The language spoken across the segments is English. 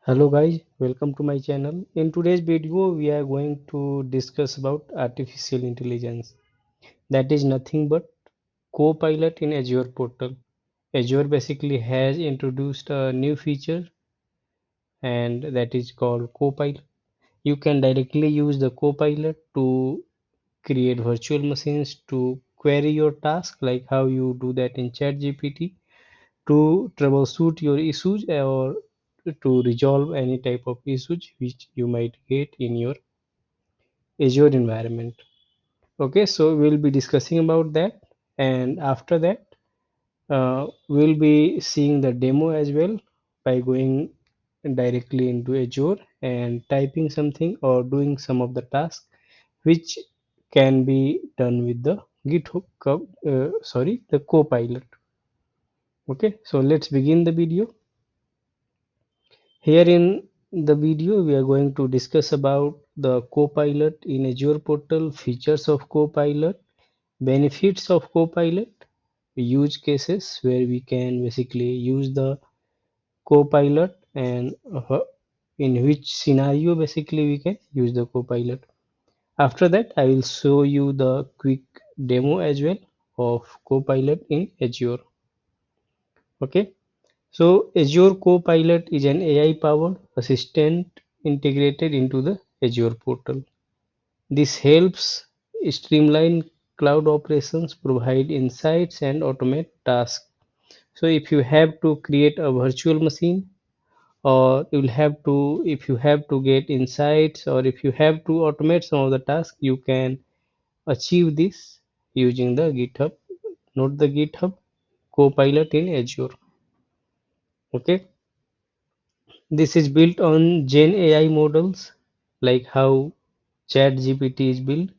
Hello guys, welcome to my channel. In today's video, we are going to discuss about artificial intelligence. That is nothing but Copilot in Azure Portal. Azure basically has introduced a new feature and that is called Copilot. You can directly use the Copilot to create virtual machines to query your task like how you do that in ChatGPT to troubleshoot your issues or to resolve any type of issues which you might get in your Azure environment. Okay, so we'll be discussing about that, and after that, we'll be seeing the demo as well by going directly into Azure and typing something or doing some of the tasks which can be done with the the Copilot. Okay, so let's begin the video. Here in the video, we are going to discuss about the Copilot in Azure Portal, features of Copilot, benefits of Copilot, use cases where we can basically use the Copilot and in which scenario basically we can use the Copilot. After that, I will show you the quick demo as well of Copilot in Azure. Okay. So Azure Copilot is an AI-powered assistant integrated into the Azure portal. This helps streamline cloud operations, provide insights, and automate tasks. So if you have to create a virtual machine, or if you have to get insights, or if you have to automate some of the tasks, you can achieve this using the GitHub, not the GitHub Copilot in Azure. Okay. This is built on Gen AI models, like how ChatGPT is built.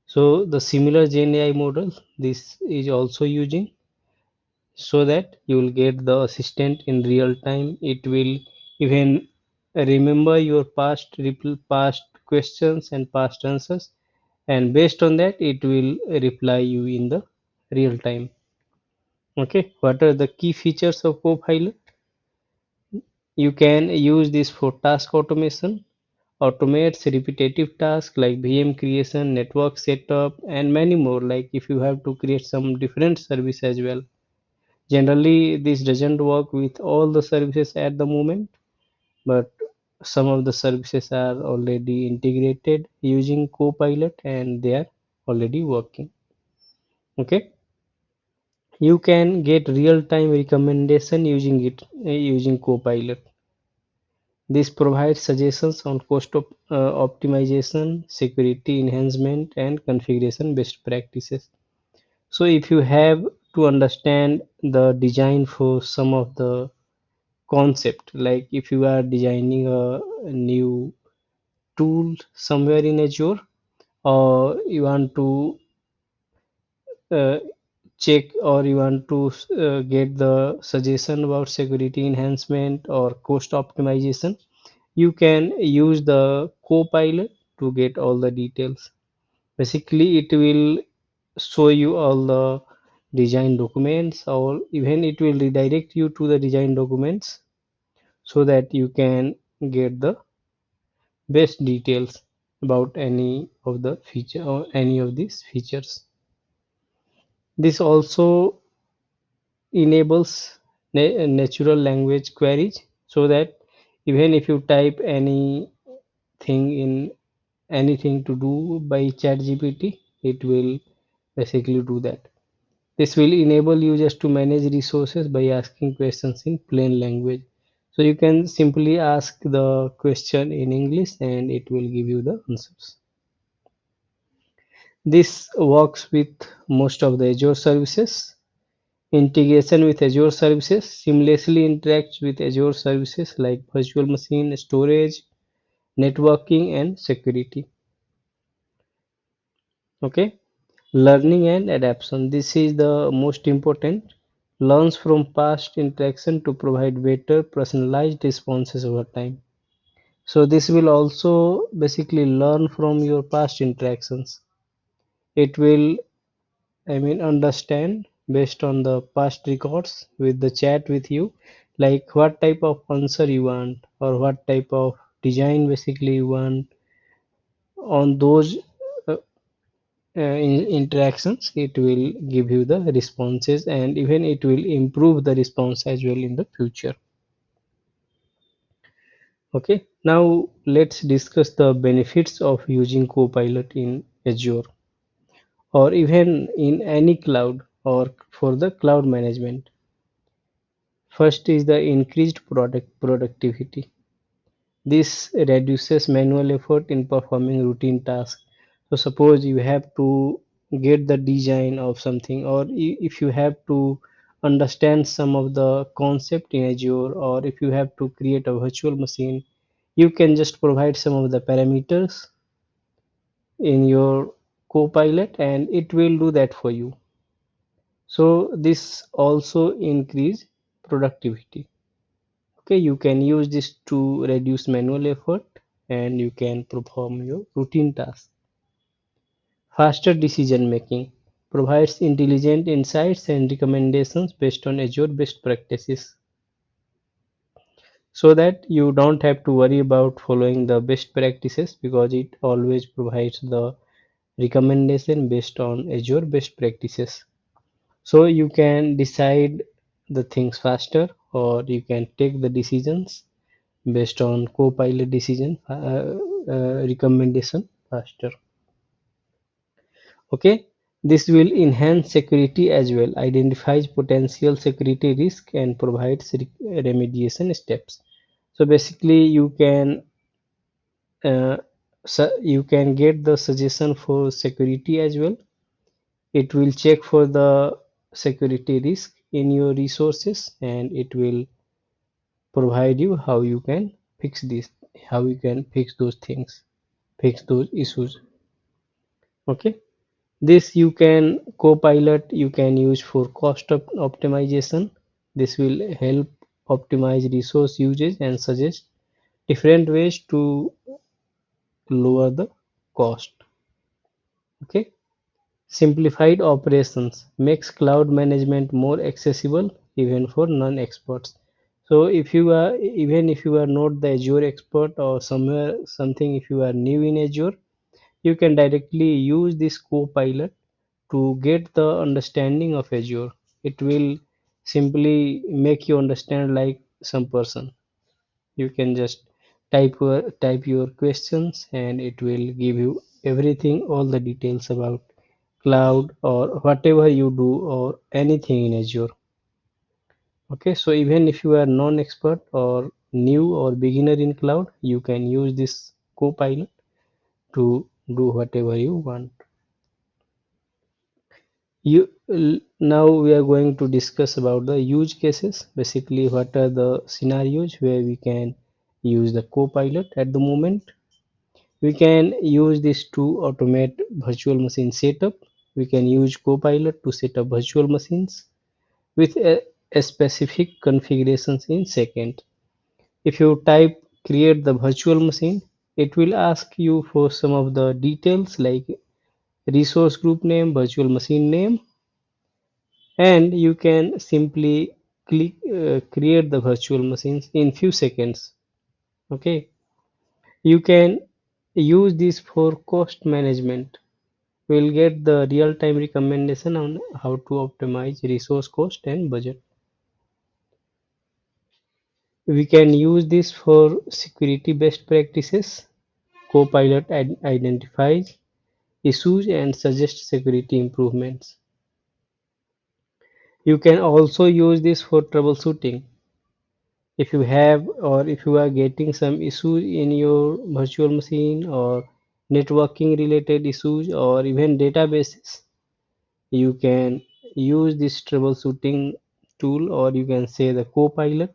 So the similar Gen AI model, this is also using so that you will get the assistant in real time. It will even remember your past questions and past answers, and based on that, it will reply you in the real time. Okay, what are the key features of Copilot? You can use this for task automation, automates repetitive tasks like VM creation, network setup, and many more. Like if you have to create some different service as well. Generally, this doesn't work with all the services at the moment, but some of the services are already integrated using Copilot and they are already working. Okay, you can get real-time recommendation using using Copilot. This provides suggestions on optimization, security enhancement, and configuration best practices. So, if you have to understand the design for some of the concept, like if you are designing a new tool somewhere in Azure, or you want to uh, check or you want to get the suggestion about security enhancement or cost optimization, you can use the Copilot to get all the details. Basically, it will show you all the design documents, or even it will redirect you to the design documents so that you can get the best details about any of the feature or any of these features. This also enables natural language queries so that even if you type anything in anything to do by ChatGPT, it will basically do that. This will enable users to manage resources by asking questions in plain language. So you can simply ask the question in English and it will give you the answers. This works with most of the Azure services. Integration with Azure services seamlessly interacts with Azure services like virtual machine, storage, networking, and security. Okay. Learning and adaptation. This is the most important. Learns from past interaction to provide better personalized responses over time. So this will also basically learn from your past interactions. It will, I mean, understand based on the past records with the chat with you, like what type of answer you want or what type of design basically you want. On those uh, interactions, it will give you the responses, and even it will improve the response as well in the future. Okay, now let's discuss the benefits of using Copilot in Azure or even in any cloud or for the cloud management. First is the increased product productivity. This reduces manual effort in performing routine tasks. So suppose you have to get the design of something, or if you have to understand some of the concept in Azure, or if you have to create a virtual machine, you can just provide some of the parameters in your Copilot and it will do that for you. So this also increase productivity. Okay, you can use this to reduce manual effort and you can perform your routine tasks. Faster decision making provides intelligent insights and recommendations based on Azure best practices so that you don't have to worry about following the best practices because it always provides the recommendation based on Azure best practices. So you can decide the things faster or you can take the decisions based on Copilot decision recommendation faster. Okay, this will enhance security as well, identifies potential security risk and provides remediation steps. So basically, uh, you can get the suggestion for security as well. It will check for the security risk in your resources and it will provide you how you can fix this, how you can fix those things, fix those issues. Okay, this you can Copilot you can use for cost optimization. This will help optimize resource usage and suggest different ways to lower the cost. Okay, simplified operations makes cloud management more accessible even for non-experts. So if you are even if you are not the Azure expert or somewhere something, if you are new in Azure, you can directly use this Copilot to get the understanding of Azure. It will simply make you understand like some person. You can just type your questions and it will give you everything, all the details about cloud or whatever you do or anything in Azure. Okay, so even if you are non-expert or new or beginner in cloud, you can use this Copilot to do whatever you want. Now we are going to discuss about the use cases. Basically, what are the scenarios where we can use the Copilot at the moment? We can use this to automate virtual machine setup. We can use Copilot to set up virtual machines with a specific configurations in second. If you type create the virtual machine, it will ask you for some of the details like resource group name, virtual machine name, and you can simply click create the virtual machines in few seconds. Okay, you can use this for cost management. We'll get the real-time recommendation on how to optimize resource cost and budget. We can use this for security best practices. Copilot identifies issues and suggests security improvements. You can also use this for troubleshooting. If you have or if you are getting some issues in your virtual machine or networking related issues or even databases, you can use this troubleshooting tool or you can say the Copilot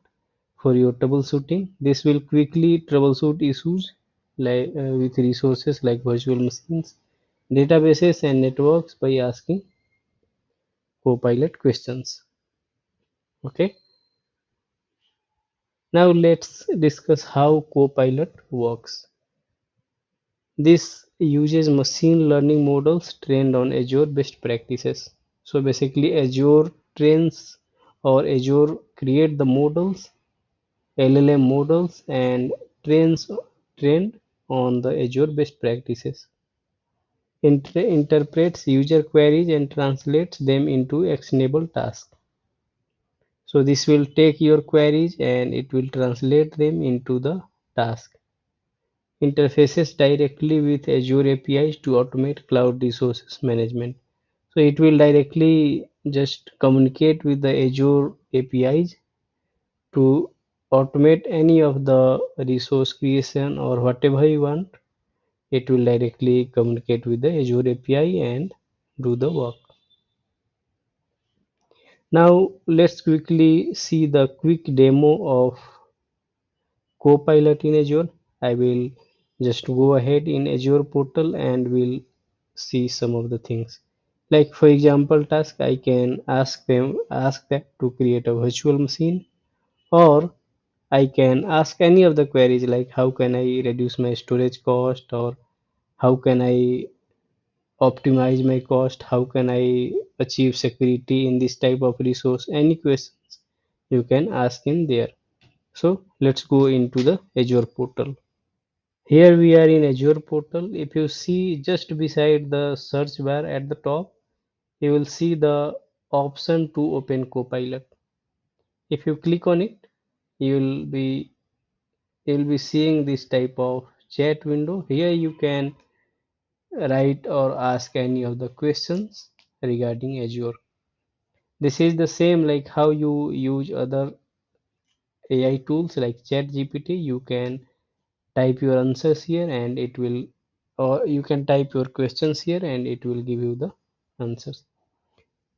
for your troubleshooting. This will quickly troubleshoot issues like with resources like virtual machines, databases and networks by asking Copilot questions. Okay, now let's discuss how Copilot works. This uses machine learning models trained on Azure best practices. So basically Azure trains or Azure create the models LLM models, and trained on the Azure best practices. Interprets user queries and translates them into actionable tasks. So this will take your queries and it will translate them into the task. Interfaces directly with Azure APIs to automate cloud resources management. So it will directly just communicate with the Azure APIs to automate any of the resource creation or whatever you want. It will directly communicate with the Azure API and do the work. Now let's quickly see the quick demo of Copilot in Azure. I will just go ahead in Azure portal and we'll see some of the things. Like for example task, I can ask that to create a virtual machine, or I can ask any of the queries like how can I reduce my storage cost, or how can I optimize my cost, how can I achieve security in this type of resource. Any questions you can ask in there. So let's go into the Azure portal. Here we are in Azure portal. If you see just beside the search bar at the top, you will see the option to open Copilot. If you click on it, you will be seeing this type of chat window. Here you can write or ask any of the questions regarding Azure. This is the same like how you use other AI tools like ChatGPT. You can type your answers here and it will, or you can type your questions here and it will give you the answers.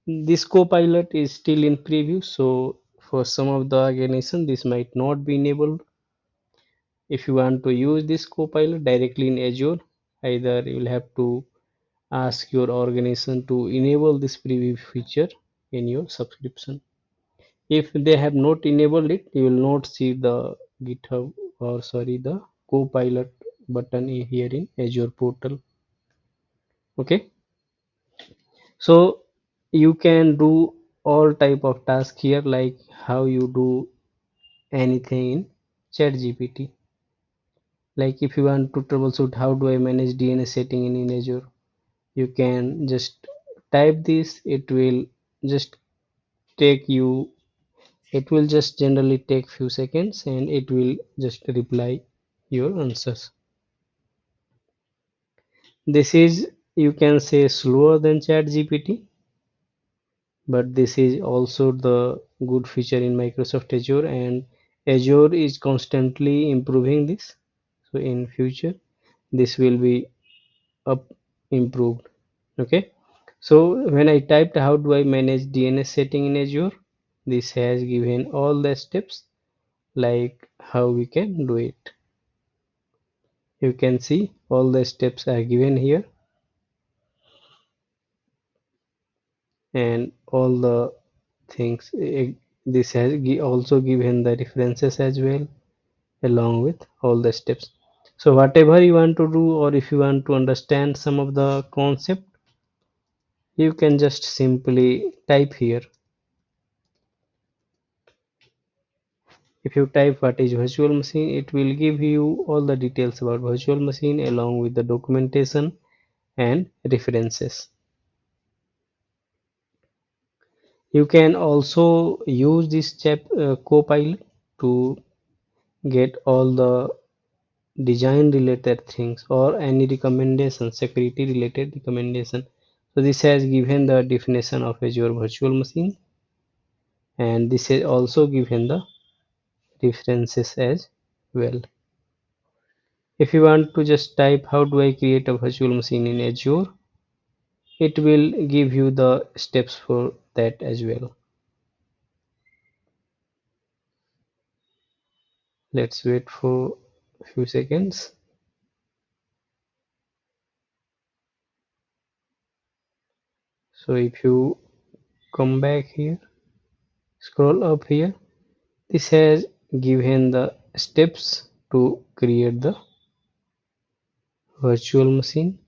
This Copilot is still in preview, so for some of the organization this might not be enabled. If you want to use this Copilot directly in Azure, either you will have to ask your organization to enable this preview feature in your subscription. If they have not enabled it, you will not see the GitHub, or sorry, the Copilot button here in Azure portal. Okay, so you can do all type of tasks here, like how you do anything in ChatGPT. Like if you want to troubleshoot how do I manage DNS setting in Azure, you can just type this. It will just take you, it will just generally take few seconds and it will just reply your answers. This is, you can say, slower than ChatGPT, but this is also the good feature in Microsoft Azure, and Azure is constantly improving this. So in future this will be up improved. Okay, so when I typed how do I manage DNS setting in Azure, this has given all the steps like how we can do it. You can see all the steps are given here, and all the things, this has also given the references as well along with all the steps. So whatever you want to do, or if you want to understand some of the concept, you can just simply type here. If you type what is virtual machine, it will give you all the details about virtual machine along with the documentation and references. You can also use this Copilot to get all the design related things or any recommendation, security related recommendation. So this has given the definition of Azure virtual machine, and this is also given the references as well. If you want to just type how do I create a virtual machine in Azure, it will give you the steps for that as well. Let's wait for a few seconds. So if you come back here, scroll up here, this has given the steps to create the virtual machine.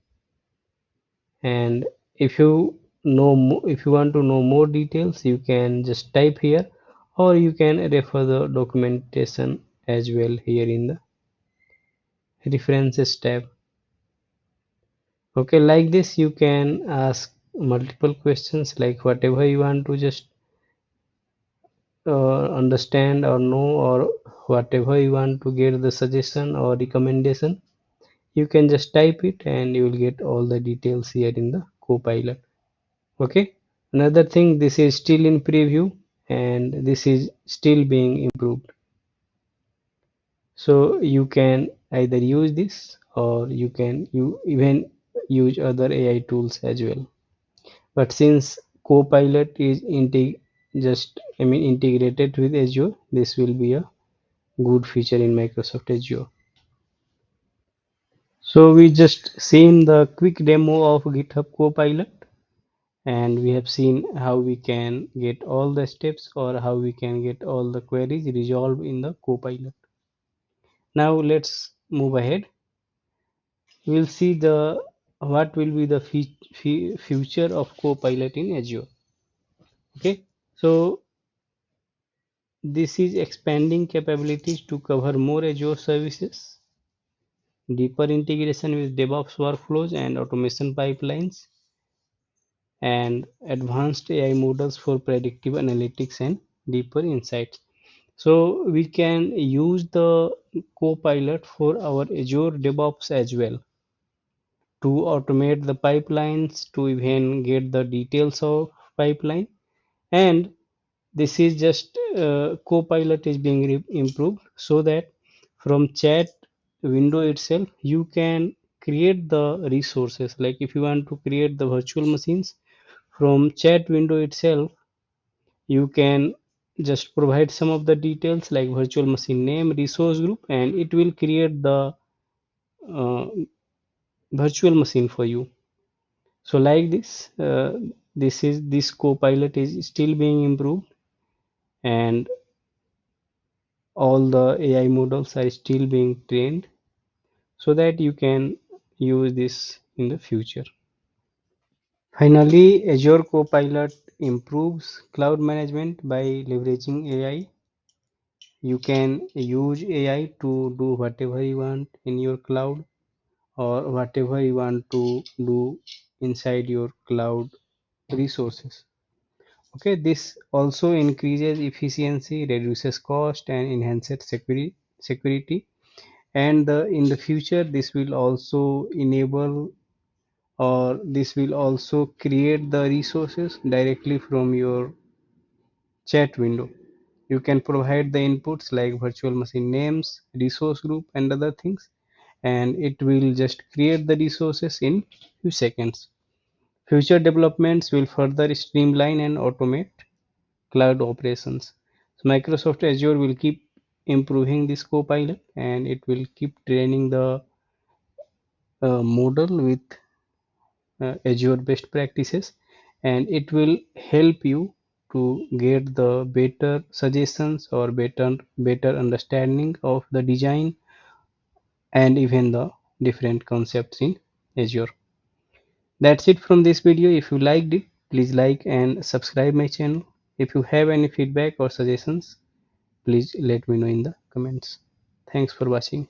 And if you know if you want to know more details, you can just type here, or you can refer the documentation as well here in the references tab. Okay, like this you can ask multiple questions, like whatever you want to just understand or know, or whatever you want to get the suggestion or recommendation, you can just type it and you will get all the details here in the Copilot. Okay, another thing, this is still in preview and this is still being improved, so you can either use this or you even use other AI tools as well. But since Copilot is integrated with Azure, this will be a good feature in Microsoft Azure. So we just seen the quick demo of GitHub Copilot, and we have seen how we can get all the steps or how we can get all the queries resolved in the Copilot. Now let's move ahead. We'll see the what will be the future of Copilot in Azure. Okay, so this is expanding capabilities to cover more Azure services, deeper integration with DevOps workflows and automation pipelines, and advanced AI models for predictive analytics and deeper insights. So we can use the Copilot for our Azure DevOps as well, to automate the pipelines, to even get the details of pipeline. And this is just Copilot is being improved, so that from chat window itself you can create the resources. Like if you want to create the virtual machines, from chat window itself you can just provide some of the details like virtual machine name, resource group, and it will create the uh, virtual machine for you. So like this Copilot is still being improved, and all the AI models are still being trained, so that you can use this in the future. Finally, Azure Copilot improves cloud management by leveraging AI. You can use AI to do whatever you want in your cloud, or whatever you want to do inside your cloud resources. Okay, this also increases efficiency, reduces cost, and enhances security. And in the future, this will also enable, or this will also create the resources directly from your chat window. You can provide the inputs like virtual machine names, resource group, and other things, and it will just create the resources in few seconds. Future developments will further streamline and automate cloud operations. So Microsoft Azure will keep improving this Copilot, and it will keep training the model with Azure best practices, and it will help you to get the better suggestions or better understanding of the design and even the different concepts in Azure. That's it from this video. If you liked it, please like and subscribe my channel. If you have any feedback or suggestions, please let me know in the comments. Thanks for watching.